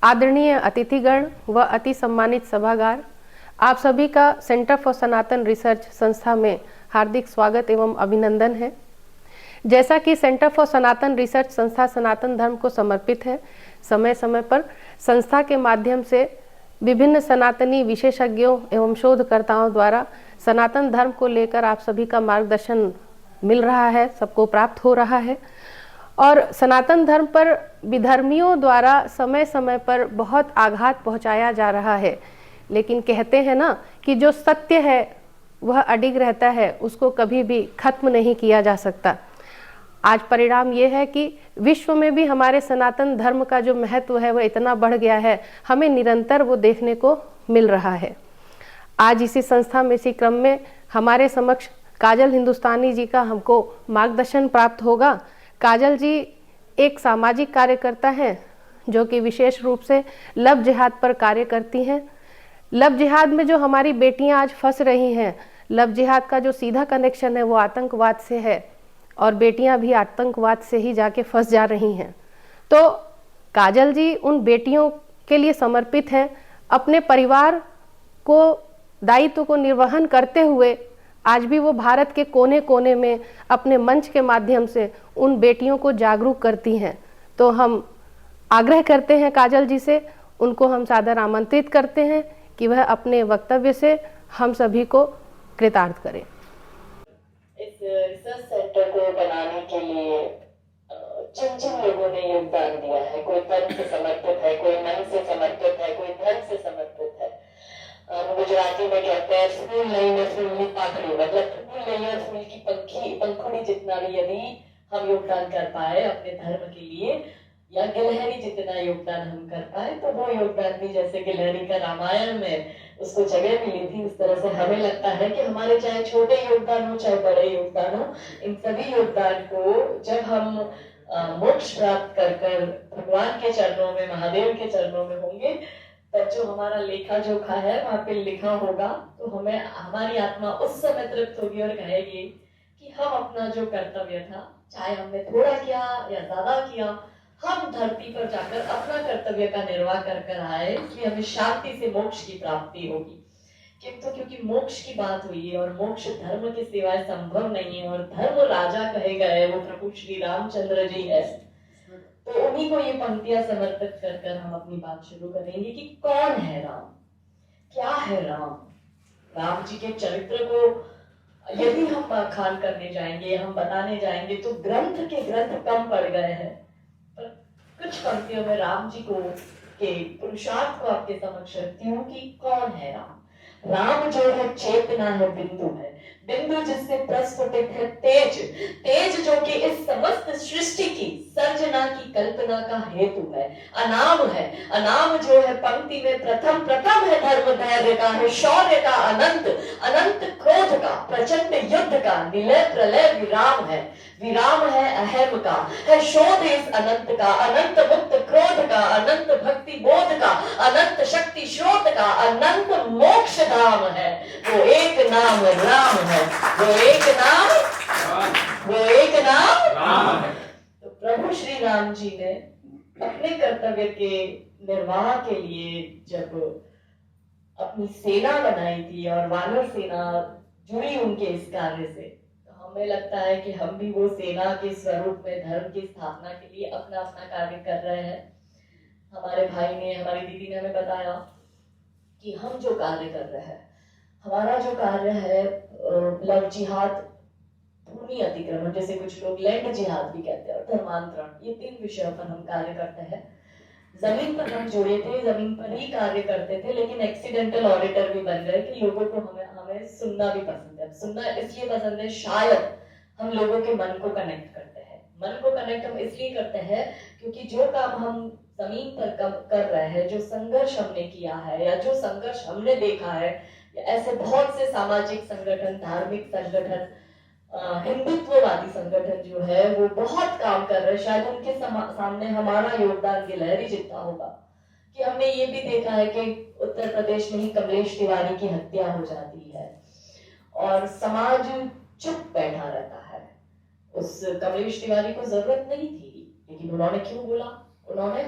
आदरणीय अतिथिगण व अति सम्मानित सभागार, आप सभी का सेंटर फॉर सनातन रिसर्च संस्था में हार्दिक स्वागत एवं अभिनंदन है। जैसा कि सेंटर फॉर सनातन रिसर्च संस्था सनातन धर्म को समर्पित है, समय समय पर संस्था के माध्यम से विभिन्न सनातनी विशेषज्ञों एवं शोधकर्ताओं द्वारा सनातन धर्म को लेकर आप सभी का मार्गदर्शन मिल रहा है, सबको प्राप्त हो रहा है। और सनातन धर्म पर विधर्मियों द्वारा समय समय पर बहुत आघात पहुंचाया जा रहा है, लेकिन कहते हैं ना कि जो सत्य है वह अडिग रहता है, उसको कभी भी खत्म नहीं किया जा सकता। आज परिणाम ये है कि विश्व में भी हमारे सनातन धर्म का जो महत्व है वह इतना बढ़ गया है, हमें निरंतर वो देखने को मिल रहा है। आज इसी संस्था में इसी क्रम में हमारे समक्ष काजल हिंदुस्तानी जी का हमको मार्गदर्शन प्राप्त होगा। काजल जी एक सामाजिक कार्यकर्ता हैं जो कि विशेष रूप से लव जिहाद पर कार्य करती हैं। लव जिहाद में जो हमारी बेटियां आज फंस रही हैं, लव जिहाद का जो सीधा कनेक्शन है वो आतंकवाद से है और बेटियां भी आतंकवाद से ही जाके फंस जा रही हैं। तो काजल जी उन बेटियों के लिए समर्पित हैं। अपने परिवार को दायित्व को निर्वहन करते हुए आज भी वो भारत के कोने कोने में अपने मंच के माध्यम से उन बेटियों को जागरूक करती हैं। तो हम आग्रह करते हैं काजल जी से, उनको हम सादर आमंत्रित करते हैं कि वह अपने वक्तव्य से हम सभी को कृतार्थ करें। इस रिसर्च सेंटर को बनाने के लिए जिन जिन लोगों ने योगदान दिया है, कोई तन से समर्पित है, कोई मन से समर्पित है, कोई धन से समर्पित है। गुजराती में कहते हैं फूल नहीं में फूल की पाखड़ी, मतलब फूल नहीं और फूल की पंखुड़ी जितना भी यदि हम योगदान कर पाए अपने धर्म के लिए, या गिलहरी जितना योगदान हम कर पाए, तो वो योगदान भी जैसे गिलहरी का रामायण में उसको जगह मिली थी, उस तरह से हमें लगता है कि हमारे चाहे छोटे योगदान हो चाहे बड़े योगदान हो, इन सभी योगदान को जब हम मोक्ष प्राप्त कर भगवान के चरणों में, महादेव के चरणों में होंगे, तब जो हमारा लेखा जोखा है वहां पे लिखा होगा, तो हमें हमारी आत्मा उस समय तृप्त होगी और कहेगी कि हम अपना जो कर्तव्य था, चाहे हमने थोड़ा किया या ज्यादा किया, हम धरती पर जाकर अपना कर्तव्य का निर्वाह कर आए, इसलिए हमें शांति से मोक्ष की प्राप्ति होगी। किंतु क्योंकि मोक्ष की बात हुई है और मोक्ष धर्म के सिवाय संभव नहीं है, और धर्म राजा कहे गए वो प्रभु श्री रामचंद्र जी है, तो उन्हीं को ये पंक्तियां समर्पित कर हम अपनी बात शुरू करेंगे कि कौन है राम, क्या है राम। राम जी के चरित्र को यदि हम बखान करने जाएंगे, हम बताने जाएंगे, तो ग्रंथ के ग्रंथ कम पड़ गए हैं, पर कुछ पंक्तियों में राम जी को के पुरुषार्थ को आपके समक्ष रखती हूँ कि कौन है राम। राम जो है चेतना है, बिंदु है, बिंदु जिससे प्रस्फुटित है तेज, तेज जो कि इस समस्त सृष्टि की सर्जना की कल्पना का हेतु है। अनाम है, अनाम जो है पंक्ति में प्रथम प्रथम है, धर्म धैर्य का है, शौर्य का, अनंत अनंत क्रोध का, प्रचंड युद्ध का, निलय प्रलय विराम है, विराम है अहम का, है शोध इस अनंत का, अनंत मुक्त क्रोध का, अनंत भक्ति बोध का, अनंत शक्ति स्रोत का, अनंत मोक्ष धाम है। वो एक नाम राम है, वो एक नाम राम है। तो प्रभु श्री राम जी ने अपने कर्तव्य के निर्वाह के लिए जब अपनी सेना बनाई थी और वानर सेना जुड़ी उनके इस कार्य से, तो हमें लगता है कि हम भी वो सेना के स्वरूप में धर्म की स्थापना के लिए अपना अपना कार्य कर रहे हैं। हमारे भाई ने, हमारी दीदी ने हमें बताया कि हम जो कार्य कर रहे हैं, हमारा जो कार्य है लव जिहाद, भूमि अतिक्रमण, जैसे कुछ लोग लैंड जिहाद भी कहते हैं, और धर्मांतरण, ये 3 विषयों पर हम कार्य करते हैं। जमीन पर हम जुड़े थे, जमीन पर ही कार्य करते थे, लेकिन एक्सीडेंटल ऑडिटर भी बन गए कि लोगों को हमें सुनना भी पसंद है। सुनना इसलिए पसंद है, शायद हम लोगों के मन को कनेक्ट करते हैं। मन को कनेक्ट हम इसलिए करते हैं क्योंकि जो काम हम जमीन पर कर रहे हैं, जो संघर्ष हमने किया है या जो संघर्ष हमने देखा है, ऐसे बहुत से सामाजिक संगठन, धार्मिक संगठन, हिंदुत्ववादी संगठन जो है वो बहुत काम कर रहे हैं। शायद उनके सामने हमारा योगदान गिलहरी जितना होगा। कि हमने ये भी देखा है कि उत्तर प्रदेश में ही कमलेश तिवारी की हत्या हो जाती है और समाज चुप बैठा रहता है। उस कमलेश तिवारी को जरूरत नहीं थी, लेकिन उन्होंने क्यों बोला? उन्होंने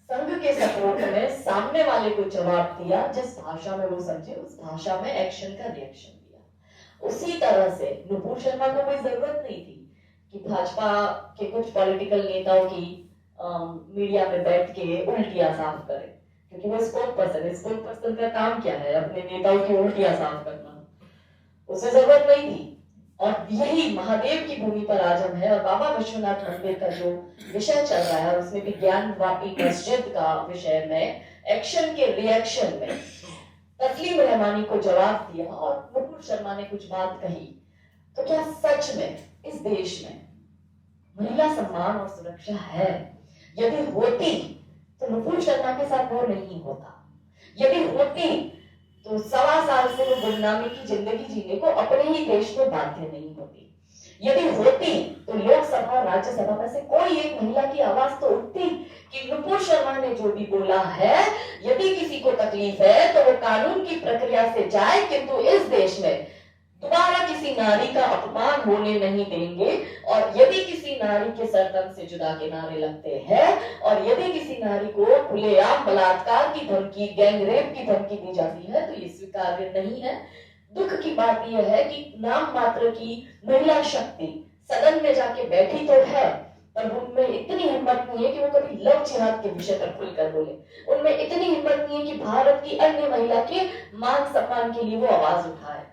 संघ के सपोर्ट में सामने वाले को जवाब दिया, जिस भाषा में वो समझे उस भाषा में एक्शन का रिएक्शन दिया। उसी तरह से नुपुर शर्मा को कोई जरूरत नहीं थी कि भाजपा के कुछ पॉलिटिकल नेताओं की मीडिया में बैठ के उल्टियां साफ करे, क्योंकि वो स्पोक पर्सन का काम क्या है? अपने नेताओं की उल्टियां साफ करना। उसे जरूरत नहीं थी। और यही महादेव की भूमि पर आज हम है। और बाबा विश्वनाथ मंदिर का जो विषय चल रहा है उसमें भी ज्ञान वापी मस्जिद का विषय में एक्शन के रिएक्शन में तस्लीम रहमानी को जवाब दिया और नुपुर शर्मा ने कुछ बात कही। तो क्या सच में इस देश में महिला सम्मान और सुरक्षा है? यदि होती तो नुपुर शर्मा के साथ वो नहीं होता। यदि होती तो 1.25 साल से वो गुमनामी की जिंदगी जीने को अपने ही देश में बाध्य नहीं होती। यदि होती तो लोकसभा राज्यसभा में से कोई एक महिला की आवाज तो उठती कि नुपुर शर्मा ने जो भी बोला है, यदि किसी को तकलीफ है तो वो कानून की प्रक्रिया से जाए, किंतु इस देश में दोबारा किसी नारी का अपमान होने नहीं देंगे। और यदि किसी नारी के सरतन से जुदा के नारे लगते हैं और यदि किसी नारी को खुलेआम बलात्कार की धमकी, गैंगरेप की धमकी दी जाती है तो ये स्वीकार्य नहीं है। दुख की बात यह है कि नाम मात्र की महिला शक्ति सदन में जाके बैठी तो है, पर उनमें इतनी हिम्मत नहीं है कि वो कभी लव जिहाद के विषय पर खुलकर बोले। उनमें इतनी हिम्मत नहीं है कि भारत की अन्य महिला के मान सम्मान के लिए वो आवाज उठाए।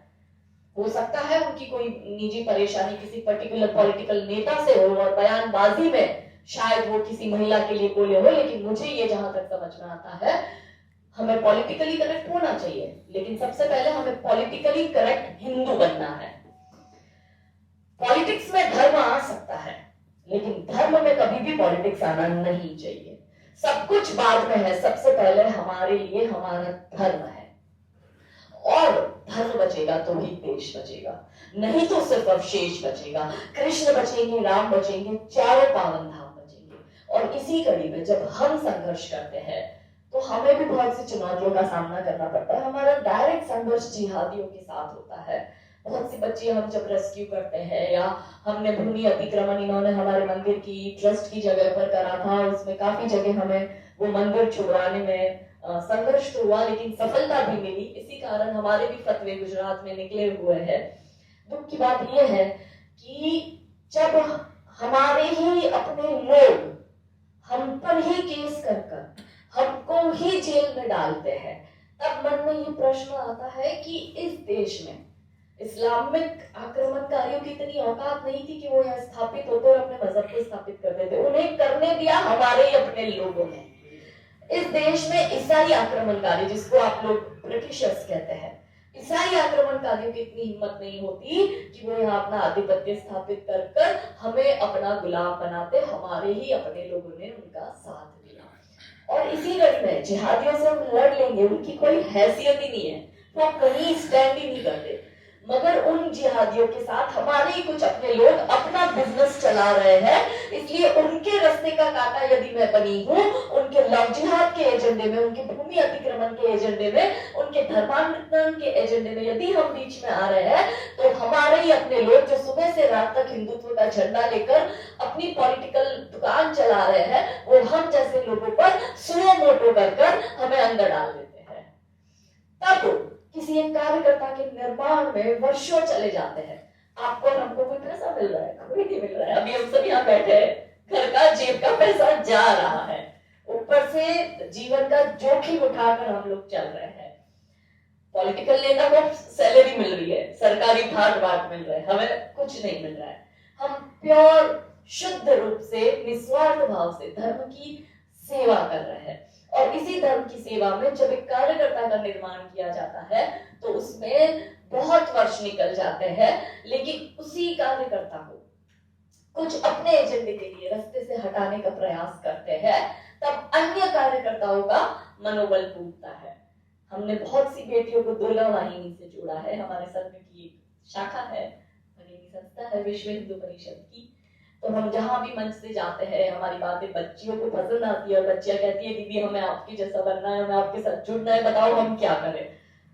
हो सकता है उनकी कोई निजी परेशानी किसी पर्टिकुलर पॉलिटिकल नेता से हो और बयानबाजी में शायद वो किसी महिला के लिए बोले हो, लेकिन मुझे ये जहां तक समझ में आता है, हमें पॉलिटिकली करेक्ट होना चाहिए, लेकिन सबसे पहले हमें पॉलिटिकली करेक्ट हिंदू बनना है। पॉलिटिक्स में धर्म आ सकता है, लेकिन धर्म में कभी भी पॉलिटिक्स आना नहीं चाहिए। सब कुछ बाद में है, सबसे पहले हमारे लिए हमारा धर्म है। और धर्म बचेगा तो ही देश बचेगा, नहीं तो सिर्फ अवशेष बचेगा। कृष्ण बचेंगे, राम बचेंगे, चारों पावन धाम बचेंगे। और इसी कड़ी में जब हम संघर्ष करते हैं तो हमें भी बहुत सी चुनौतियों का सामना करना पड़ता है। हमारा डायरेक्ट संघर्ष जिहादियों के साथ होता है। बहुत सी बच्ची हम जब रेस्क्यू करते हैं, या हमने भूमि अतिक्रमण इन्होंने हमारे मंदिर की ट्रस्ट की जगह पर करा था, उसमें काफी जगह हमें वो मंदिर छुड़वाने में संघर्ष तो हुआ, लेकिन सफलता भी मिली। इसी कारण हमारे भी फतवे गुजरात में निकले हुए हैं। दुख की बात यह है कि जब हमारे ही अपने लोग हम पर ही केस कर हमको ही जेल में डालते हैं, तब मन में ये प्रश्न आता है कि इस देश में इस्लामिक आक्रमणकारियों की इतनी औकात नहीं थी कि वो यहाँ स्थापित होते और अपने मजहब को स्थापित कर देते। उन्हें करने दिया हमारे ही अपने लोगों ने। इस देश में ईसाई आक्रमणकारी, जिसको आप लोग ब्रिटिशर्स कहते हैं, ईसाई आक्रमणकारियों की इतनी हिम्मत नहीं होती कि वो यहाँ अपना आधिपत्य स्थापित कर हमें अपना गुलाम बनाते। हमारे ही अपने लोगों ने उनका साथ दिया। और इसी कड़ी में जिहादियों से हम लड़ लेंगे, उनकी कोई हैसियत ही नहीं है, वो कहीं स्टैंड ही नहीं करते। मगर उन जिहादियों के साथ हमारे ही कुछ अपने लोग अपना बिजनेस चला रहे हैं, इसलिए उनके रास्ते का कांटा यदि मैं बनी हूँ, उनके लव जिहाद के एजेंडे में, उनके भूमि अतिक्रमण के एजेंडे में, उनके धर्मांतरण के एजेंडे में यदि हम बीच में आ रहे हैं, तो हमारे ही अपने लोग जो सुबह से रात तक हिंदुत्व का झंडा लेकर अपनी पॉलिटिकल दुकान चला रहे हैं, वो हम जैसे लोगों पर सुनो मोटो कर हमें अंदर डाल देते हैं। तब किसी एक कार्यकर्ता के निर्माण में वर्षों चले जाते हैं। आपको और हमको कोई पैसा मिल रहा है? कोई नहीं मिल रहा है। अभी हम सब यहाँ बैठे हैं, घर का जेब का पैसा जा रहा है, ऊपर से जीवन का जोखिम उठाकर हम लोग चल रहे हैं। पॉलिटिकल नेता को सैलरी मिल रही है, सरकारी भाग बाट मिल रहा है, हमें कुछ नहीं मिल रहा है। हम प्योर शुद्ध रूप से निस्वार्थ भाव से धर्म की सेवा कर रहे हैं। और इसी धर्म की सेवा में जब एक कार्यकर्ता का निर्माण किया जाता है तो उसमें बहुत वर्ष निकल जाते हैं, लेकिन उसी कार्यकर्ता को कुछ अपने एजेंडे के लिए रास्ते से हटाने का प्रयास करते हैं, तब अन्य कार्यकर्ताओं का मनोबल टूटता है। हमने बहुत सी बेटियों को दुर्गा वाहिनी से जोड़ा है। हमारे संघ की एक शाखा है, संस्था है विश्व हिंदू परिषद की। तो हम जहां भी मंच से जाते हैं, हमारी बातें बच्चियों को पसंद आती है और बच्चियां कहती है दीदी हमें आपकी जैसा बनना है, हमें आपके साथ जुड़ना है, बताओ हम क्या करें।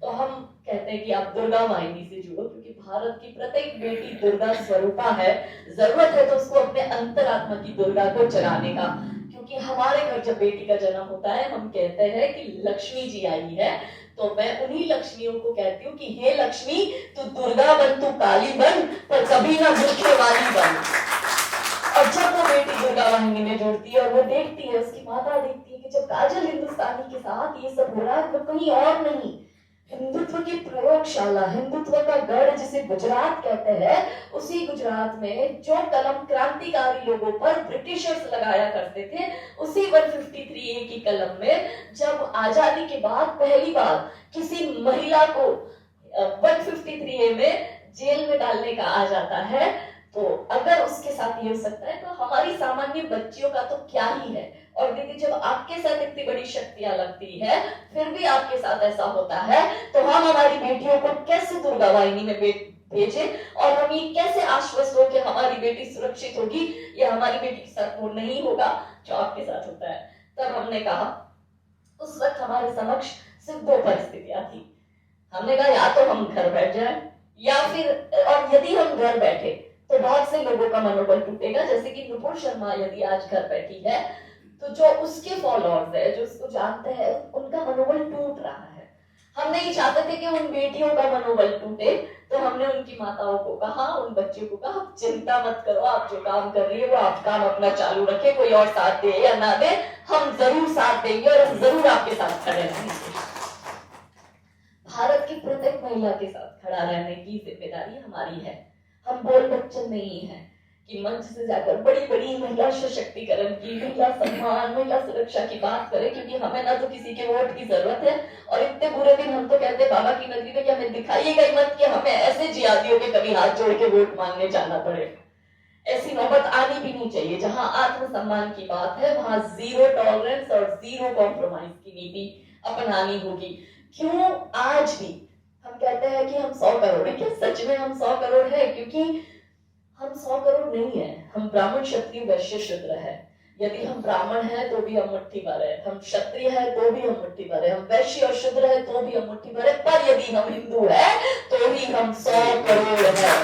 तो हम कहते हैं कि आप दुर्गा वाहिनी से जुड़ो, क्योंकि भारत की प्रत्येक बेटी दुर्गा स्वरूपा है। जरूरत है तो उसको अपने अंतरात्मा की दुर्गा को जगाने का, क्योंकि क्योंकि हमारे घर जब बेटी का जन्म होता है हम कहते हैं कि लक्ष्मी जी आई है, तो मैं उन्हीं लक्ष्मियों को कहती हूँ कि हे लक्ष्मी, तू दुर्गा बन, तू काली बन, पर कभी ना भूखे वाली बन। और जब वो बेटी दुर्गा वाहिनी में जुड़ती है और वो देखती है, उसकी माता देखती है कि जब काजल हिंदुस्तानी के साथ ये सब हो रहा है, तो कहीं और नहीं, हिंदुत्व की प्रयोगशाला, हिंदुत्व का गढ़ जिसे गुजरात कहते हैं, उसी गुजरात में जो कलम क्रांतिकारी लोगों पर ब्रिटिशर्स लगाया करते थे, उसी 153A की कलम में जब आजादी के बाद पहली बार किसी महिला को 153A में जेल में डालने का आ जाता है, तो अगर उसके साथ ये हो सकता है तो हमारी सामान्य बच्चियों का तो क्या ही है। और दीदी, जब आपके साथ इतनी बड़ी शक्तियां लगती है फिर भी आपके साथ ऐसा होता है, तो हम हमारी बेटियों को कैसे दुर्गा वाहिनी में भेजे और हम ये कैसे आश्वस्त हो कि हमारी बेटी सुरक्षित होगी या हमारी बेटी के साथ वो नहीं होगा जो आपके साथ होता है। तब हमने कहा, उस वक्त हमारे समक्ष सिर्फ दो परिस्थितियां थी। हमने कहा या तो हम घर बैठ जाए या फिर, और यदि हम घर बैठे तो बहुत से लोगों का मनोबल टूटेगा, जैसे कि नुपुर शर्मा यदि आज घर बैठी है तो जो उसके फॉलोअर्स है, जो उसको जानते हैं, उनका मनोबल टूट रहा है। हम नहीं चाहते थे कि उन बेटियों का मनोबल टूटे, तो हमने उनकी माताओं को कहा, उन बच्चों को कहा, चिंता मत करो, आप जो काम कर रही है वो आप काम अपना चालू रखे, कोई और साथ दे या ना दे, हम जरूर साथ देंगे और हम जरूर आपके साथ खड़े रहेंगे। भारत की प्रत्येक महिला के साथ खड़ा रहने की जिम्मेदारी हमारी है। हम बोल बच्चन नहीं है कि मंच से जाकर बड़ी बड़ी महिला सशक्तिकरण की, महिला सम्मान, महिला सुरक्षा की बात करें, क्योंकि हमें ना तो किसी के वोट की जरूरत है, और इतने बुरे दिन हम तो कहते हैं बाबा की नगरी में कि हमें दिखाइएगा ही मत कि हमें ऐसे जिहादियों के कभी हाथ जोड़ के वोट मांगने जाना पड़े। ऐसी नौबत आनी भी नहीं चाहिए। जहां आत्मसम्मान की बात है वहां जीरो टॉलरेंस और जीरो कॉम्प्रोमाइज की नीति अपनानी होगी। क्यों आज भी हम कहते हैं कि हम 100 करोड़ है, क्या सच में हम 100 करोड़ है? क्योंकि हम 100 करोड़ नहीं है, हम ब्राह्मण, क्षत्रिय, वैश्य, शूद्र है। यदि हम ब्राह्मण हैं तो भी हम मुट्ठी भर है, हम क्षत्रिय है तो भी हम मुट्ठी भर है, हम वैश्य और शूद्र है तो भी हम मुट्ठी भर है, पर यदि हम हिंदू है तो ही हम 100 करोड़ है।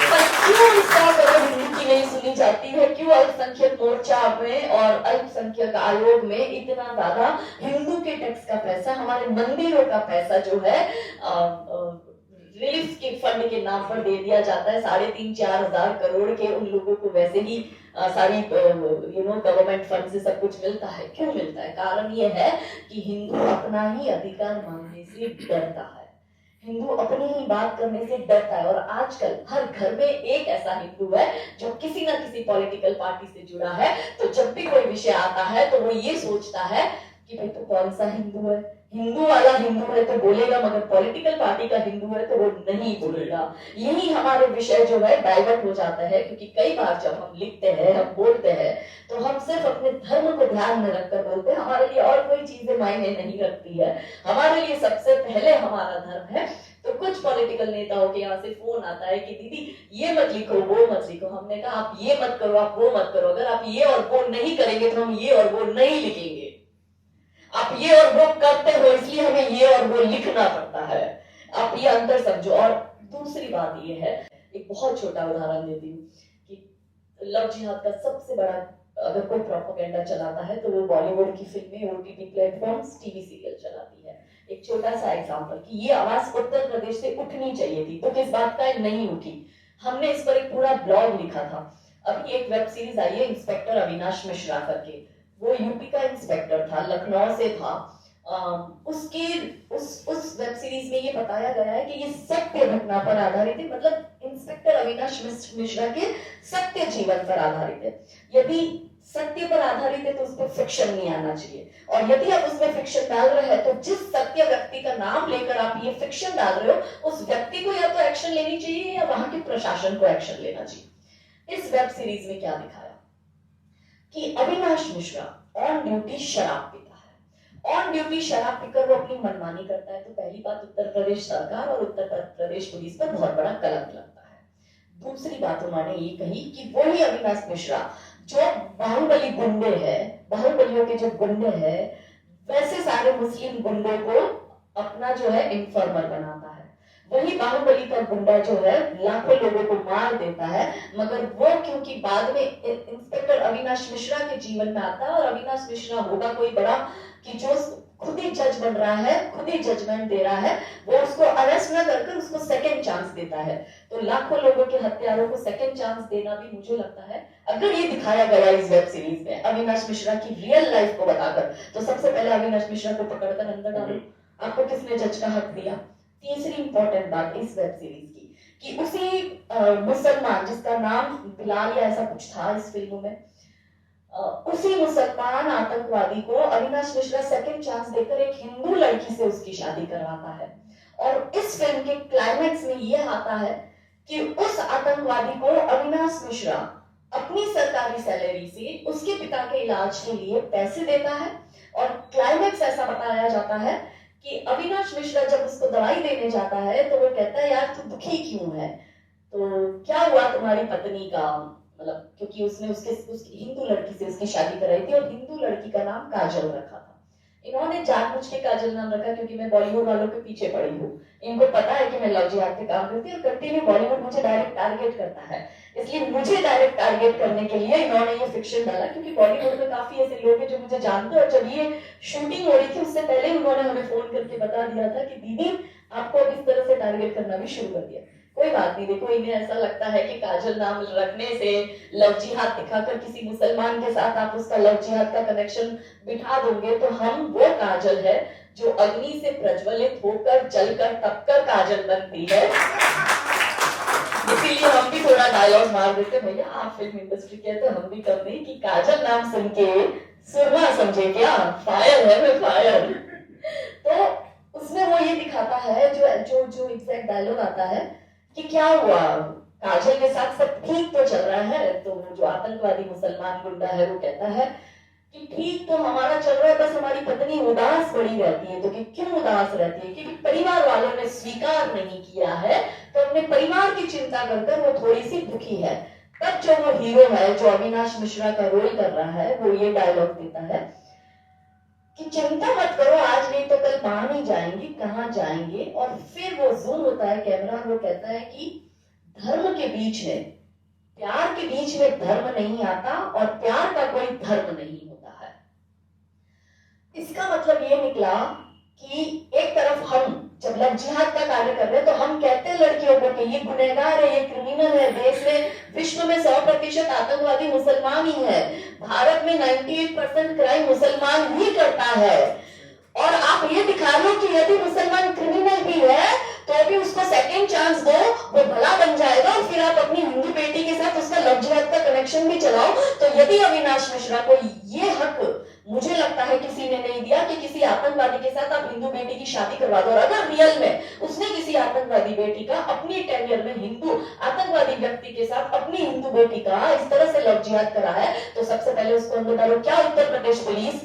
पर क्यों 100 करोड़ हिंदू की नहीं सुनी जाती है? क्यों अल्पसंख्यक मोर्चा में और अल्पसंख्यक आयोग में इतना ज्यादा हिंदू के टैक्स का पैसा, हमारे मंदिरों का पैसा जो है रिलीफ के फंड के नाम पर दे दिया जाता है? 3,500-4 हजार करोड़ के उन लोगों को वैसे ही सारी गवर्नमेंट फंड से सब कुछ मिलता है। क्यों मिलता है? कारण ये है कि हिंदू अपना ही अधिकार मांगने से डरता है, हिंदू अपनी ही बात करने से डरता है। और आजकल हर घर में एक ऐसा हिंदू है जो किसी ना किसी पॉलिटिकल पार्टी से जुड़ा है, तो जब भी कोई विषय आता है तो वो ये सोचता है कि भाई तो कौन सा हिंदू है, हिंदू वाला हिंदू है तो बोलेगा, मगर पॉलिटिकल पार्टी का हिंदू है तो वो नहीं बोलेगा। यही हमारे विषय जो है डाइवर्ट हो जाता है, क्योंकि कई बार जब हम लिखते हैं, हम बोलते हैं, तो हम सिर्फ अपने धर्म को ध्यान में रखकर बोलते हैं, हमारे लिए और कोई चीजें मायने नहीं रखती है। हमारे लिए सबसे पहले हमारा धर्म है। तो कुछ पॉलिटिकल नेताओं के यहाँ से फोन आता है कि दीदी ये मत लिखो, वो मत लिखो। हमने कहा आप ये मत करो, आप वो मत करो, अगर आप ये और वो नहीं करेंगे तो हम ये और वो नहीं लिखेंगे। आप ये और वो करते हो इसलिए हमें ये और वो लिखना पड़ता है। आप ये अंतर समझो। और दूसरी बात ये है, एक बहुत छोटा उदाहरण देती हूँ कि लव जिहाद का सबसे बड़ा अगर कोई प्रोपेगेंडा चलाता है तो वो बॉलीवुड की फिल्में, ओटीटी प्लेटफॉर्म्स, टीवी सीरियल चलाती है। एक छोटा सा एग्जांपल कि ये आवाज उत्तर प्रदेश से उठनी चाहिए थी, तो किस बात का नहीं उठी। हमने इस पर एक पूरा ब्लॉग लिखा था। अभी एक वेब सीरीज आई है इंस्पेक्टर अविनाश मिश्रा करके, वो यूपी का इंस्पेक्टर था, लखनऊ से था। उस वेब सीरीज में ये बताया गया है कि ये सत्य घटना पर आधारित है, मतलब इंस्पेक्टर अविनाश मिश्रा के सत्य जीवन पर आधारित है। यदि सत्य पर आधारित है तो उस पर फिक्शन नहीं आना चाहिए, और यदि आप उसमें फिक्शन डाल रहे हैं तो जिस सत्य व्यक्ति का नाम लेकर आप ये फिक्शन डाल रहे हो, उस व्यक्ति को या तो एक्शन लेनी चाहिए या वहां के प्रशासन को एक्शन लेना चाहिए। इस वेब सीरीज में क्या दिखाया कि अविनाश मिश्रा ऑन ड्यूटी शराब पीता है। ऑन ड्यूटी शराब पीकर वो अपनी मनमानी करता है, तो पहली बात उत्तर प्रदेश सरकार और उत्तर प्रदेश पुलिस पर बहुत बड़ा कलंक लगता है। दूसरी बात उन्होंने ये कही कि वही अविनाश मिश्रा जो बाहुबली गुंडे है, बाहुबलियों के जो गुंडे हैं, वैसे सारे मुस्लिम गुंडों को अपना जो है इन्फॉर्मर बनाता है। वही बाहुबली का गुंडा जो है लाखों लोगों को मार देता है, मगर वो क्योंकि बाद में इंस्पेक्टर अविनाश मिश्रा के जीवन में आता है, और अविनाश मिश्रा होगा कोई बड़ा कि जो खुद ही जज बन रहा है, खुद ही जजमेंट दे रहा है, वो उसको अरेस्ट न कर उसको सेकंड चांस देता है। तो लाखों लोगों के हत्यारों को सेकंड चांस देना भी मुझे लगता है, अगर ये दिखाया गया इस वेब सीरीज में अविनाश मिश्रा की रियल लाइफ को बताकर, तो सबसे पहले अविनाश मिश्रा को पकड़कर अंदर डालो। आपको किसने जज का हक दिया? तीसरी इंपॉर्टेंट बात इस वेब सीरीज की कि उसी मुसलमान जिसका नाम बिलाल या ऐसा कुछ था इस फिल्म में, उसी मुसलमान आतंकवादी को अविनाश मिश्रा सेकंड चांस देकर एक हिंदू लड़की से उसकी शादी करवाता है। और इस फिल्म के क्लाइमैक्स में यह आता है कि उस आतंकवादी को अविनाश मिश्रा अपनी सरकारी सैलरी से उसके पिता के इलाज के लिए पैसे देता है। और क्लाइमैक्स ऐसा बताया जाता है कि अविनाश मिश्रा जब उसको दवाई देने जाता है तो वो कहता है, यार तू दुखी क्यों है, तो क्या हुआ तुम्हारी पत्नी का, मतलब क्योंकि उसने उसकी हिंदू लड़की से उसकी शादी कराई थी और हिंदू लड़की का नाम काजल रखा था। इन्होंने जानबूझ के काजल नाम रखा क्योंकि मैं बॉलीवुड वालों के पीछे पड़ी हूँ, इनको पता है कि मैं लव जिहाद पे काम करती हूँ और कंटिन्यू बॉलीवुड मुझे डायरेक्ट टारगेट करता है, इसलिए मुझे डायरेक्ट टारगेट करने के लिए इन्होंने ये फिक्शन डाला। क्योंकि बॉलीवुड में काफी ऐसे लोग हैं जो मुझे जानते हैं, और जब ये शूटिंग हो रही थी उससे पहले उन्होंने हमें फोन करके बता दिया था कि दीदी आपको अब इस तरह से टारगेट करना भी शुरू कर दिया। कोई बात नहीं, देखो इन्हें ऐसा लगता है कि काजल नाम रखने से लव जिहाद दिखाकर किसी मुसलमान के साथ आप उसका लव जिहाद का कनेक्शन बिठा दोगे, तो हम वो काजल है जो अग्नि से प्रज्वलित होकर जलकर तपकर काजल बनती है। इसीलिए हम भी थोड़ा डायलॉग मार देते, भैया आप फिल्म इंडस्ट्री के तो हम भी कम नहीं कि काजल नाम सुन के सुरमा समझे क्या, फायर है मैं फायर। तो उसमें वो ये दिखाता है, जो एग्जैक्ट डायलॉग आता है कि क्या हुआ, काजल के साथ सब ठीक तो चल रहा है, तो जो आतंकवादी मुसलमान गुंडा है वो कहता है कि ठीक तो हमारा चल रहा है, बस हमारी पत्नी उदास बड़ी रहती है। तो कि क्यों उदास रहती है? क्योंकि परिवार वालों ने स्वीकार नहीं किया है, तो अपने परिवार की चिंता करकर वो थोड़ी सी दुखी है। तब जो वो हीरो है जो अविनाश मिश्रा का रोल कर रहा है वो ये डायलॉग देता है कि चिंता मत करो, आज नहीं तो कल वहां नहीं जाएंगे, कहां जाएंगे। और फिर वो जूम होता है कैमरा, वो कहता है कि धर्म के बीच में, प्यार के बीच में धर्म नहीं आता और प्यार का कोई धर्म नहीं होता है। इसका मतलब ये निकला कि एक तरफ हम जब लव जिहाद का कार्य कर रहे हैं तो हम कहते हैं लड़कियों को कि ये गुनहगार है, ये क्रिमिनल है, देश में विश्व में 100% आतंकवादी मुसलमान ही है, भारत में 98% क्राइम मुसलमान ही करता है, और आप ये दिखा लो कि यदि मुसलमान क्रिमिनल भी है तो अभी उसको सेकंड चांस दो, वो भला बन जाएगा, और फिर आप अपनी हिंदू बेटी के साथ उसका लव जिहाद का कनेक्शन भी चलाओ। तो यदि अविनाश मिश्रा को ये हक मुझे लगता है किसी ने नहीं दिया कि किसी आतंकवादी के साथ आप हिंदू बेटी की शादी करवा दो, और अगर रियल में उसने किसी आतंकवादी बेटी का अपनी टेनियर में हिंदू आतंकवादी व्यक्ति के साथ अपनी हिंदू बेटी का इस तरह से लव जिहाद करा है, तो सबसे पहले उसको अंदर डालो। क्या उत्तर प्रदेश पुलिस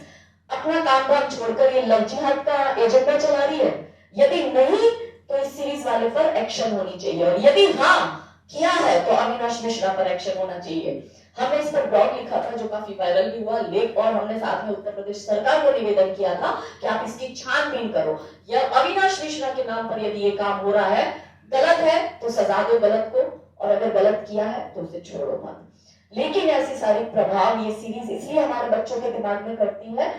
अपना काम धाम छोड़कर ये लव जिहाद का एजेंडा चला रही है? यदि नहीं तो इस सीरीज वाले पर एक्शन होनी चाहिए, और यदि हाँ किया है तो अविनाश मिश्रा पर एक्शन होना चाहिए। हमने इस पर ब्लॉग लिखा था जो काफी वायरल भी हुआ लेख, और हमने साथ में उत्तर प्रदेश सरकार को निवेदन किया था कि आप इसकी छानबीन करो, या अविनाश मिश्रा के नाम पर यदि ये काम हो रहा है, गलत है तो सजा दो गलत को, और अगर गलत किया है तो उसे छोड़ो मत। लेकिन ऐसी सारी प्रभाव ये सीरीज इसलिए हमारे बच्चों के दिमाग में करती है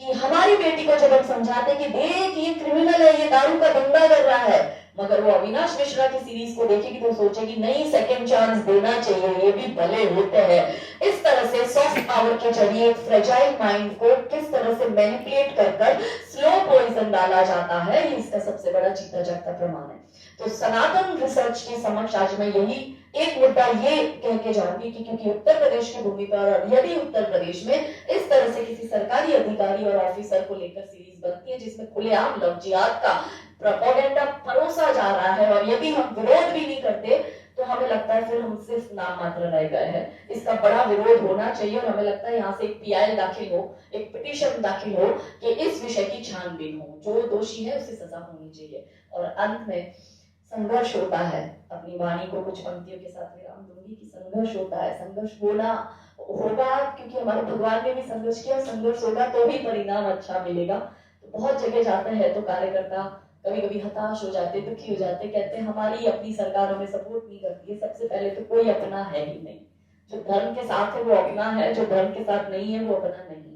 कि हमारी बेटी को जब हम समझाते हैं कि देख ये क्रिमिनल है, ये दारू का धंधा कर रहा है, मगर वो अविनाश मिश्रा की सीरीज को देखेगी तो सोचेगी नहीं सेकंड चांस देना चाहिए, ये भी भले होते हैं। इस तरह से सॉफ्ट पावर के जरिए फ्रेजाइल माइंड को किस तरह से मैनिपुलेट कर स्लो पॉइजन डाला जाता है, ये इसका सबसे बड़ा जीता जागता प्रमाण है। तो सनातन रिसर्च के समक्ष आज मैं यही एक मुद्दा ये कह के जाऊंगी कि क्योंकि उत्तर प्रदेश की भूमि पर यदि उत्तर प्रदेश में इस तरह से किसी सरकारी अधिकारी और ऑफिसर को लेकर सीरीज बनती है जिसमें खुलेआम लव जिहाद का प्रोपेगेंडा परोसा जा रहा है, और यदि हम विरोध भी नहीं करते तो हमें लगता है फिर हम सिर्फ नाम मात्र रह गए हैं। इसका बड़ा विरोध होना चाहिए, और हमें लगता है यहाँ से एक पीआई दाखिल हो, एक पिटीशन दाखिल हो कि इस विषय की छानबीन हो, जो दोषी है उसे सजा होनी चाहिए। और अंत में संघर्ष होता है, अपनी वाणी को कुछ पंक्तियों के साथ विराम दूंगी कि संघर्ष होता है, संघर्ष होना होगा क्योंकि हमारे भगवान ने भी संघर्ष किया, संघर्ष होगा तो ही परिणाम अच्छा मिलेगा। तो बहुत जगह जाते हैं तो कार्यकर्ता कभी कभी हताश हो जाते, दुखी हो जाते, कहते हैं हमारी अपनी सरकार हमें सपोर्ट नहीं करती है। सबसे पहले तो कोई अपना है ही नहीं। जो धर्म के साथ है वो अपना है, जो धर्म के साथ नहीं है वो अपना नहीं है।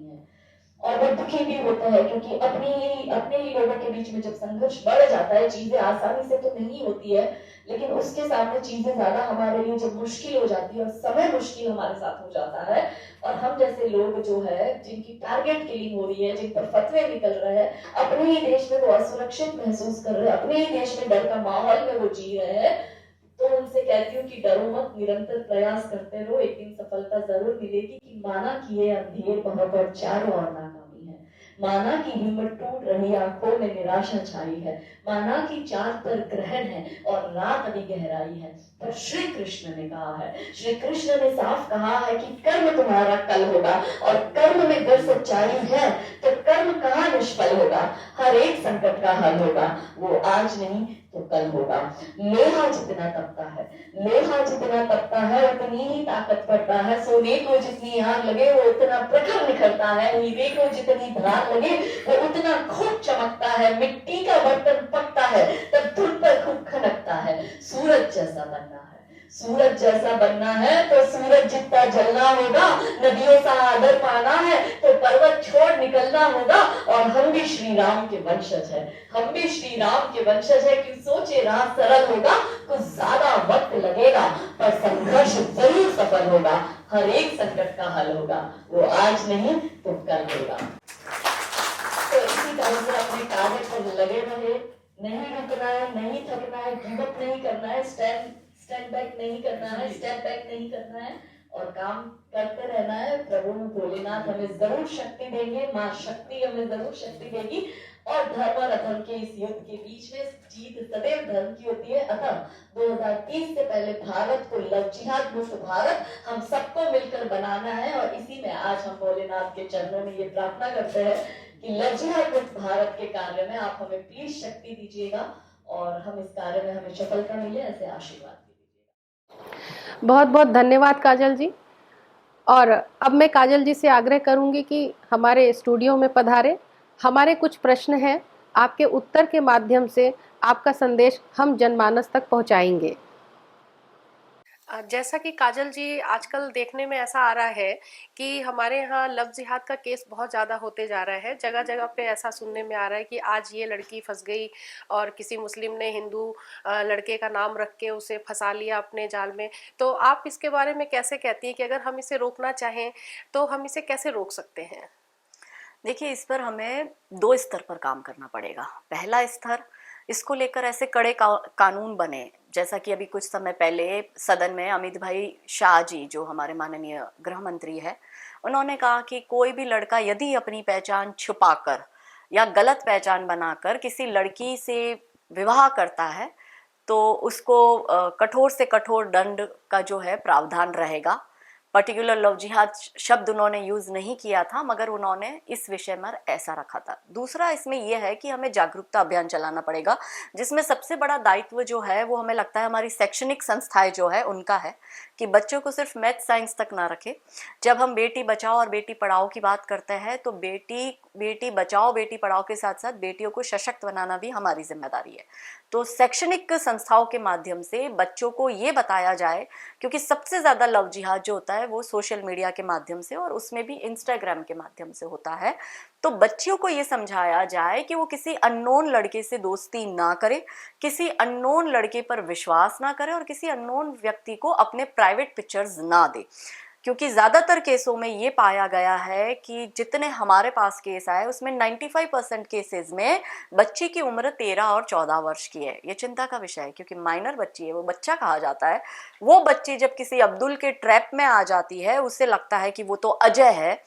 और वो दुखी भी होता है, क्योंकि अपने ही लोगों के बीच में जब संघर्ष बढ़ जाता है, चीजें आसानी से तो नहीं होती है, लेकिन उसके सामने चीजें ज्यादा हमारे लिए जब मुश्किल हो जाती है और समय मुश्किल हमारे साथ हो जाता है, और हम जैसे लोग जो है जिनकी टारगेट किलिंग हो रही है, जिन पर फतवे निकल रहे हैं, अपने ही देश में वो असुरक्षित महसूस कर रहे हैं, अपने ही देश में डर का माहौल में वो जी रहे हैं, तो उनसे कहती हूँ कि डरो मत, निरंतर प्रयास करते रहो, एक दिन सफलता जरूर मिलेगी। कि माना कि ये अंधेर बहुत और चारों ओर नाकामी है, माना कि हिम्मत टूट रही, आंखों में निराशा छाई है, माना कि चांद पर ग्रहण है और रात अभी गहराई है, पर श्री कृष्ण ने कहा है, श्री कृष्ण ने साफ कहा है कि कर्म तुम्हारा कल होगा, और कर्म में अगर सच्चाई है तो कर्म कहाँ निष्फल होगा। हर एक संकट का हल होगा, वो आज नहीं तो कल होगा। लोहा जितना तपता है, लोहा जितना तपता है उतनी ही ताकत पड़ता है। सोने को जितनी आग लगे वो उतना प्रखर निखरता है, हीरे को जितनी धार लगे वो उतना खूब चमकता है। मिट्टी का बर्तन पकता है तब धूप पर खूब खनकता है। सूरज जैसा बनना है, सूरज जैसा बनना है तो सूरज जितना जलना होगा। नदियों सा आदर पाना है तो पर्वत छोड़ निकलना होगा। और हम भी श्री राम के वंशज है, हम भी श्री राम के वंशज है। कि सोचे राह सरल होगा, कुछ ज्यादा वक्त लगेगा, पर संघर्ष जरूर सफल होगा। हर एक संकट का हल होगा, वो आज नहीं तो कल होगा। तो इसी तरह से अपने कार्य पर लगे रहे, नहीं रुकना है, नहीं थकना है, गिव अप नहीं करना है, स्टैंड बैक नहीं करना है, स्टेप बैक नहीं करना है, और काम करते रहना है। प्रभु भोलेनाथ हमें जरूर शक्ति देंगे, माँ शक्ति हमें जरूर शक्ति देगी। और धर्म और अधर्म के इस युद्ध के बीच में जीत सदैव धर्म की होती है। अतः 2030 से पहले भारत को लव जिहाद मुक्त भारत हम सबको मिलकर बनाना है। और इसी में आज हम भोलेनाथ के चरणों में ये प्रार्थना करते हैं कि लव जिहाद मुक्त भारत के कार्य में आप हमें प्लीज शक्ति दीजिएगा, और हम इस कार्य में हमें सफलता मिले, ऐसे आशीर्वाद दीजिएगा। बहुत बहुत धन्यवाद काजल जी। और अब मैं काजल जी से आग्रह करूंगी कि हमारे स्टूडियो में पधारे। हमारे कुछ प्रश्न हैं, आपके उत्तर के माध्यम से आपका संदेश हम जनमानस तक पहुंचाएंगे। जैसा कि काजल जी आजकल देखने में ऐसा आ रहा है कि हमारे यहाँ लव जिहाद का केस बहुत ज़्यादा होते जा रहा है। जगह जगह पे ऐसा सुनने में आ रहा है कि आज ये लड़की फंस गई और किसी मुस्लिम ने हिंदू लड़के का नाम रख के उसे फंसा लिया अपने जाल में। तो आप इसके बारे में कैसे कहती हैं कि अगर हम इसे रोकना चाहें तो हम इसे कैसे रोक सकते हैं? देखिए, इस पर हमें 2 स्तर पर काम करना पड़ेगा। पहला स्तर, इसको लेकर ऐसे कड़े कानून बने, जैसा कि अभी कुछ समय पहले सदन में अमित भाई शाह जी, जो हमारे माननीय गृह मंत्री है, उन्होंने कहा कि कोई भी लड़का यदि अपनी पहचान छुपाकर या गलत पहचान बनाकर किसी लड़की से विवाह करता है तो उसको कठोर से कठोर दंड का जो है प्रावधान रहेगा। पर्टिकुलर लव जिहाद शब्द उन्होंने यूज नहीं किया था, मगर उन्होंने इस विषय में ऐसा रखा था। दूसरा इसमें यह है कि हमें जागरूकता अभियान चलाना पड़ेगा, जिसमें सबसे बड़ा दायित्व जो है वो हमें लगता है हमारी शैक्षणिक संस्थाएं जो है उनका है, कि बच्चों को सिर्फ मैथ साइंस तक ना रखे। जब हम बेटी बचाओ और बेटी पढ़ाओ की बात करते हैं तो बेटी बचाओ बेटी पढ़ाओ के साथ साथ बेटियों को सशक्त बनाना भी हमारी जिम्मेदारी है। तो शैक्षणिक संस्थाओं के माध्यम से बच्चों को ये बताया जाए, क्योंकि सबसे ज़्यादा लव जिहाद जो होता है वो सोशल मीडिया के माध्यम से और उसमें भी इंस्टाग्राम के माध्यम से होता है। तो बच्चियों को ये समझाया जाए कि वो किसी अननोन लड़के से दोस्ती ना करे, किसी अननोन लड़के पर विश्वास ना करे और किसी अननोन व्यक्ति को अपने प्राइवेट पिक्चर्स ना दे। क्योंकि ज़्यादातर केसों में ये पाया गया है कि जितने हमारे पास केस आए उसमें 95% केसेस में बच्ची की उम्र 13 और 14 वर्ष की है। ये चिंता का विषय है, क्योंकि माइनर बच्ची है, वो बच्चा कहा जाता है। वो बच्ची जब किसी अब्दुल के ट्रैप में आ जाती है, उसे लगता है कि वो तो अजय है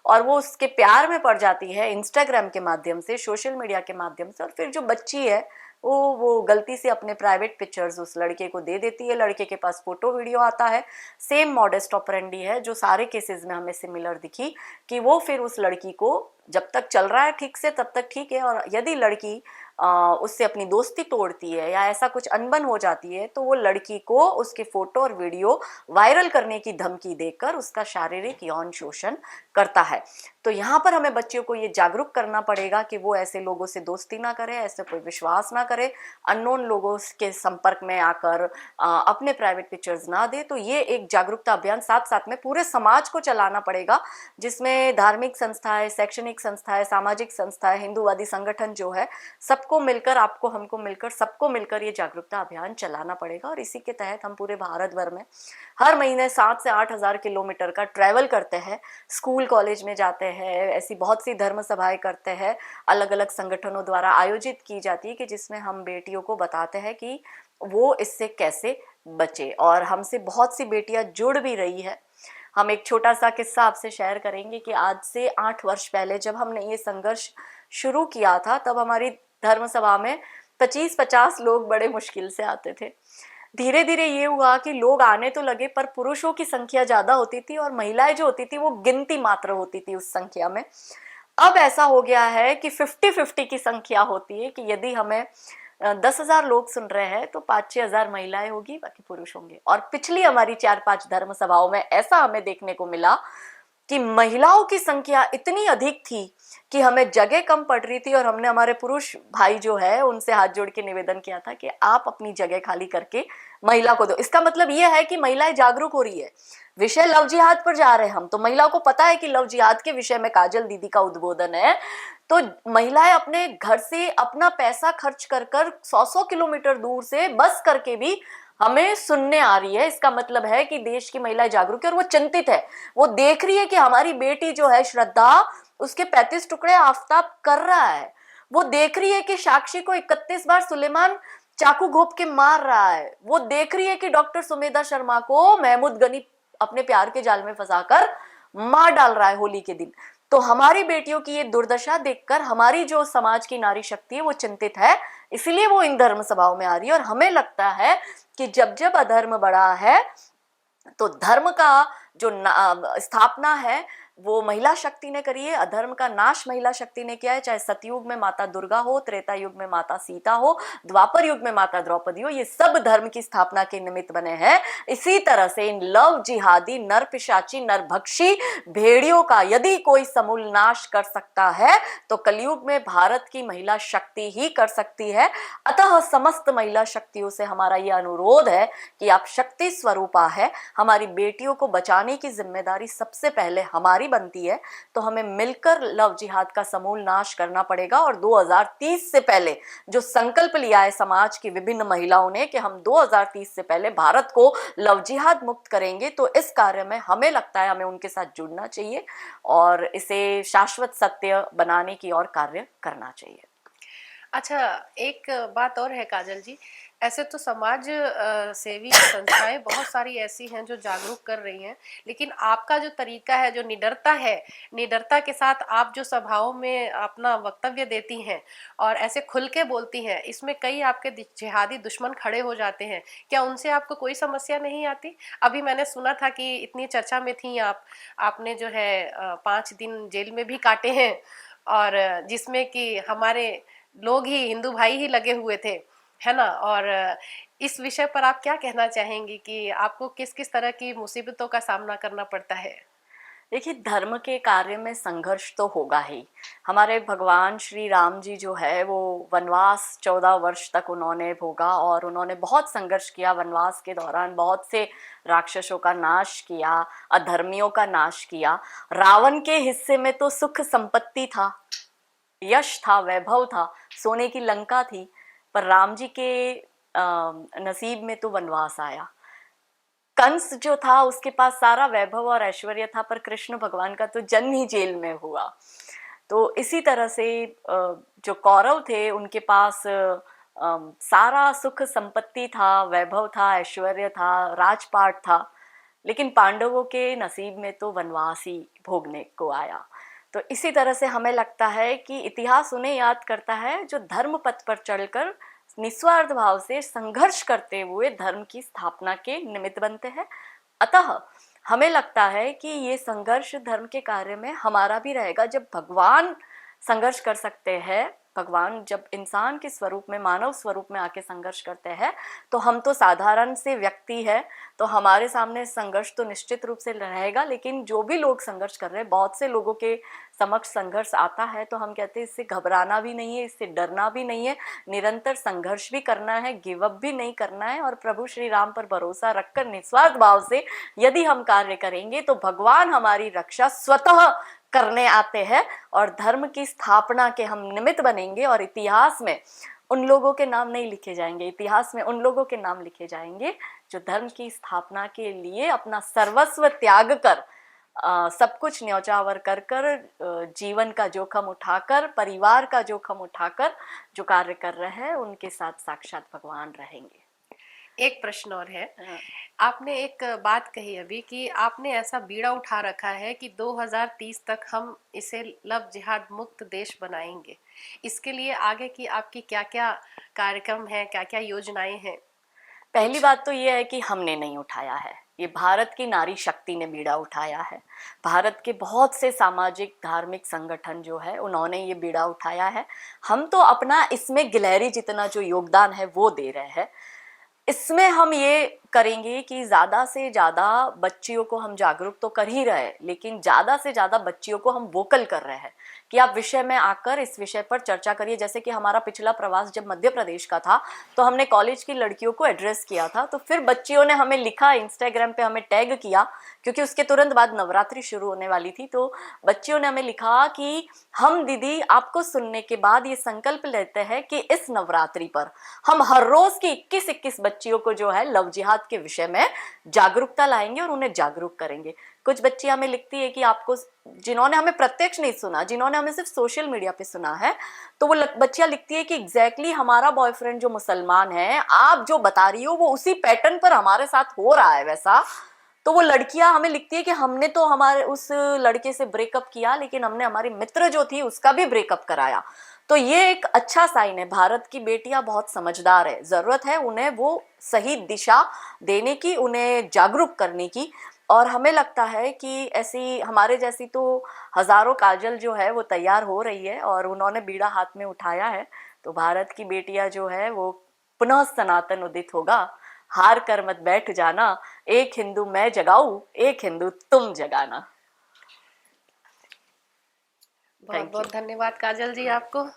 और वो उसके प्यार में पड़ जाती है इंस्टाग्राम के माध्यम से, सोशल मीडिया के माध्यम से, और फिर जो बच्ची है वो गलती से अपने प्राइवेट पिक्चर्स उस लड़के को दे देती है। लड़के के पास फोटो वीडियो आता है। सेम मॉडस ऑपरेंडी है जो सारे केसेस में हमें सिमिलर दिखी, कि वो फिर उस लड़की को जब तक चल रहा है ठीक से तब तक ठीक है, और यदि लड़की उससे अपनी दोस्ती तोड़ती है या ऐसा कुछ अनबन हो जाती है, तो वो लड़की को उसके फोटो और वीडियो वायरल करने की धमकी देकर उसका शारीरिक यौन शोषण करता है। तो यहाँ पर हमें बच्चियों को ये जागरूक करना पड़ेगा कि वो ऐसे लोगों से दोस्ती ना करे, ऐसे कोई विश्वास ना करे, अननोन लोगों के संपर्क में आकर अपने प्राइवेट पिक्चर्स ना दे। तो ये एक जागरूकता अभियान साथ साथ में पूरे समाज को चलाना पड़ेगा, जिसमें धार्मिक संस्थाएं, शैक्षणिक संस्थाएं, सामाजिक संस्थाएं, हिंदूवादी संगठन जो है, सबको मिलकर, आपको हमको मिलकर, सबको मिलकर ये जागरूकता अभियान चलाना पड़ेगा। और इसी के तहत हम पूरे भारत भर में हर महीने 7 से 8 हज़ार किलोमीटर का ट्रैवल करते हैं, स्कूल कॉलेज में जाते हैं, ऐसी बहुत सी धर्म सभाएं करते हैं, अलग अलग संगठनों द्वारा आयोजित की जाती है, कि जिसमें हम बेटियों को बताते हैं कि वो इससे कैसे बचे। और हमसे बहुत सी बेटियां जुड़ भी रही है। हम एक छोटा सा किस्सा आपसे शेयर करेंगे कि आज से 8 वर्ष पहले जब हमने ये संघर्ष शुरू किया था, तब हमारी धर्म सभा में 25-50 लोग बड़े मुश्किल से आते थे। धीरे धीरे ये हुआ कि लोग आने तो लगे, पर पुरुषों की संख्या ज्यादा होती थी और महिलाएं जो होती थी वो गिनती मात्र होती थी उस संख्या में। अब ऐसा हो गया है कि 50-50 की संख्या होती है, कि यदि हमें 10,000 लोग सुन रहे हैं तो 5-6 हजार महिलाएं होगी, बाकी पुरुष होंगे। और पिछली हमारी 4-5 धर्म सभाओं में ऐसा हमें देखने को मिला कि महिलाओं की संख्या इतनी अधिक थी कि हमें जगह कम पड़ रही थी, और हमने हमारे पुरुष भाई जो है उनसे हाथ जोड़ के निवेदन किया था कि आप अपनी जगह खाली करके महिला को दो। इसका मतलब यह है कि महिलाएं जागरूक हो रही है। विषय लव जिहाद पर जा रहे हैं हम, तो महिलाओं को पता है कि लव जिहाद के विषय में काजल दीदी का उद्बोधन है, तो महिलाएं अपने घर से अपना पैसा खर्च कर 100-100 किलोमीटर दूर से बस करके भी हमें सुनने आ रही है। इसका मतलब है कि देश की महिलाएं जागरूक है और वो चिंतित है। वो देख रही है कि हमारी बेटी जो है श्रद्धा, उसके 35 टुकड़े आफताब कर रहा है। वो देख रही है कि साक्षी को 31 बार सुलेमान चाकू घोंप के मार रहा है। वो देख रही है कि डॉक्टर सुमेधा शर्मा को महमूद गनी अपने प्यार के जाल में फंसाकर मार डाल रहा है होली के दिन। तो हमारी बेटियों की ये दुर्दशा देखकर हमारी जो समाज की नारी शक्ति है वो चिंतित है, इसीलिए वो इन धर्म सभाओं में आ रही है। और हमें लगता है कि जब जब अधर्म बढ़ा है तो धर्म का जो स्थापना है वो महिला शक्ति ने करी है, अधर्म का नाश महिला शक्ति ने किया है। चाहे सतयुग में माता दुर्गा हो, त्रेता युग में माता सीता हो, द्वापर युग में माता द्रौपदी हो, ये सब धर्म की स्थापना के निमित्त बने हैं। इसी तरह से इन लव जिहादी, नर पिशाची, नरभक्षी भेड़ियों का यदि कोई समूल नाश कर सकता है तो कलयुग में भारत की महिला शक्ति ही कर सकती है। अतः समस्त महिला शक्तियों से हमारा यह अनुरोध है कि आप शक्ति स्वरूपा है, हमारी बेटियों को बचाने की जिम्मेदारी सबसे पहले हमारी बनती है। तो हमें मिलकर लव जिहाद का समूल नाश करना पड़ेगा। और 2030 से पहले जो संकल्प लिया है समाज की विभिन्न महिलाओं ने कि हम 2030 से पहले भारत को लव जिहाद मुक्त करेंगे, तो इस कार्य में हमें लगता है हमें उनके साथ जुड़ना चाहिए और इसे शाश्वत सत्य बनाने की ओर कार्य करना चाहिए। अच्छा, एक बात और है काजल जी, ऐसे तो समाज सेवी संस्थाएं बहुत सारी ऐसी हैं जो जागरूक कर रही हैं, लेकिन आपका जो तरीका है, जो निडरता है, निडरता के साथ आप जो सभाओं में अपना वक्तव्य देती हैं और ऐसे खुल के बोलती हैं, इसमें कई आपके जिहादी दुश्मन खड़े हो जाते हैं। क्या उनसे आपको कोई समस्या नहीं आती? अभी मैंने सुना था कि इतनी चर्चा में थी आपने जो है 5 दिन जेल में भी काटे हैं, और जिसमें कि हमारे लोग ही, हिंदू भाई ही लगे हुए थे, है ना? और इस विषय पर आप क्या कहना चाहेंगी कि आपको किस किस तरह की मुसीबतों का सामना करना पड़ता है? देखिए, धर्म के कार्य में संघर्ष तो होगा ही। हमारे भगवान श्री राम जी जो है वो वनवास 14 वर्ष तक उन्होंने भोगा और उन्होंने बहुत संघर्ष किया। वनवास के दौरान बहुत से राक्षसों का नाश किया, अधर्मियों का नाश किया। रावण के हिस्से में तो सुख संपत्ति था, यश था, वैभव था, सोने की लंका थी, पर राम जी के नसीब में तो वनवास आया। कंस जो था उसके पास सारा वैभव और ऐश्वर्य था, पर कृष्ण भगवान का तो जन्म ही जेल में हुआ। तो इसी तरह से जो कौरव थे उनके पास सारा सुख संपत्ति था, वैभव था, ऐश्वर्य था, राजपाट था, लेकिन पांडवों के नसीब में तो वनवास ही भोगने को आया। तो इसी तरह से हमें लगता है कि इतिहास उन्हें याद करता है जो धर्म पथ पर चलकर निस्वार्थ भाव से संघर्ष करते हुए धर्म की स्थापना के निमित्त बनते हैं। अतः हमें लगता है कि ये संघर्ष धर्म के कार्य में हमारा भी रहेगा। जब भगवान संघर्ष कर सकते हैं, भगवान जब इंसान के स्वरूप में, मानव स्वरूप में आके संघर्ष करते हैं, तो हम तो साधारण से व्यक्ति है, तो हमारे सामने संघर्ष तो निश्चित रूप से रहेगा, लेकिन जो भी लोग संघर्ष कर रहे हैं, बहुत से लोगों के समक्ष संघर्ष आता है, तो हम कहते हैं इससे घबराना भी नहीं है, इससे डरना भी नहीं है, निरंतर संघर्ष भी करना है, गिव अप भी नहीं करना है, और प्रभु श्री राम पर भरोसा रखकर निस्वार्थ भाव से यदि हम कार्य करेंगे तो भगवान हमारी रक्षा स्वतः करने आते हैं, और धर्म की स्थापना के हम निमित्त बनेंगे, और इतिहास में उन लोगों के नाम नहीं लिखे जाएंगे, इतिहास में उन लोगों के नाम लिखे जाएंगे जो धर्म की स्थापना के लिए अपना सर्वस्व त्याग कर, सब कुछ न्यौछावर कर कर, जीवन का जोखम उठाकर, परिवार का जोखम उठाकर जो कार्य कर रहे हैं, उनके साथ साक्षात भगवान रहेंगे। एक प्रश्न और है, आपने एक बात कही अभी कि आपने ऐसा बीड़ा उठा रखा है कि 2030 तक हम इसे लव जिहाद मुक्त देश बनाएंगे। इसके लिए आगे की आपकी क्या क्या कार्यक्रम है, क्या क्या योजनाएं हैं? पहली बात तो ये है कि हमने नहीं उठाया है, ये भारत की नारी शक्ति ने बीड़ा उठाया है। भारत के बहुत से सामाजिक धार्मिक संगठन जो है, उन्होंने ये बीड़ा उठाया है। हम तो अपना इसमें गिलहरी जितना जो योगदान है वो दे रहे हैं। इसमें हम ये करेंगे कि ज़्यादा से ज़्यादा बच्चियों को हम जागरूक तो कर ही रहे हैं, लेकिन ज़्यादा से ज़्यादा बच्चियों को हम वोकल कर रहे हैं कि आप विषय में आकर इस विषय पर चर्चा करिए। जैसे कि हमारा पिछला प्रवास जब मध्य प्रदेश का था, तो हमने कॉलेज की लड़कियों को एड्रेस किया था, तो फिर बच्चियों ने हमें लिखा, इंस्टाग्राम पे हमें टैग किया, क्योंकि उसके तुरंत बाद नवरात्रि शुरू होने वाली थी। तो बच्चियों ने हमें लिखा कि हम दीदी आपको सुनने के बाद ये संकल्प लेते हैं कि इस नवरात्रि पर हम हर रोज की 21-21 बच्चियों को जो है लव जिहाद के विषय में जागरूकता लाएंगे और उन्हें जागरूक करेंगे। कुछ बच्चियां हमें लिखती है कि आपको, जिन्होंने हमें प्रत्यक्ष नहीं सुना, जिन्होंने हमें सिर्फ सोशल मीडिया पे सुना है, तो वो बच्चियां लिखती है कि एग्जैक्टली हमारा बॉयफ्रेंड जो मुसलमान है, आप जो बता रही हो वो उसी पैटर्न पर हमारे साथ हो रहा है वैसा। तो वो लड़कियां हमें लिखती है कि हमने तो हमारे उस लड़के से ब्रेकअप किया, लेकिन हमने हमारी मित्र जो थी उसका भी ब्रेकअप कराया। तो ये एक अच्छा साइन है। भारत की बेटियां बहुत समझदार है, जरूरत है उन्हें वो सही दिशा देने की, उन्हें जागरूक करने की। और हमें लगता है कि ऐसी हमारे जैसी तो हजारों काजल जो है वो तैयार हो रही है, और उन्होंने बीड़ा हाथ में उठाया है। तो भारत की बेटियां जो है वो पुनः सनातन उदित होगा। हार कर मत बैठ जाना, एक हिंदू मैं जगाऊं, एक हिंदू तुम जगाना। बहुत बहुत धन्यवाद काजल जी आपको।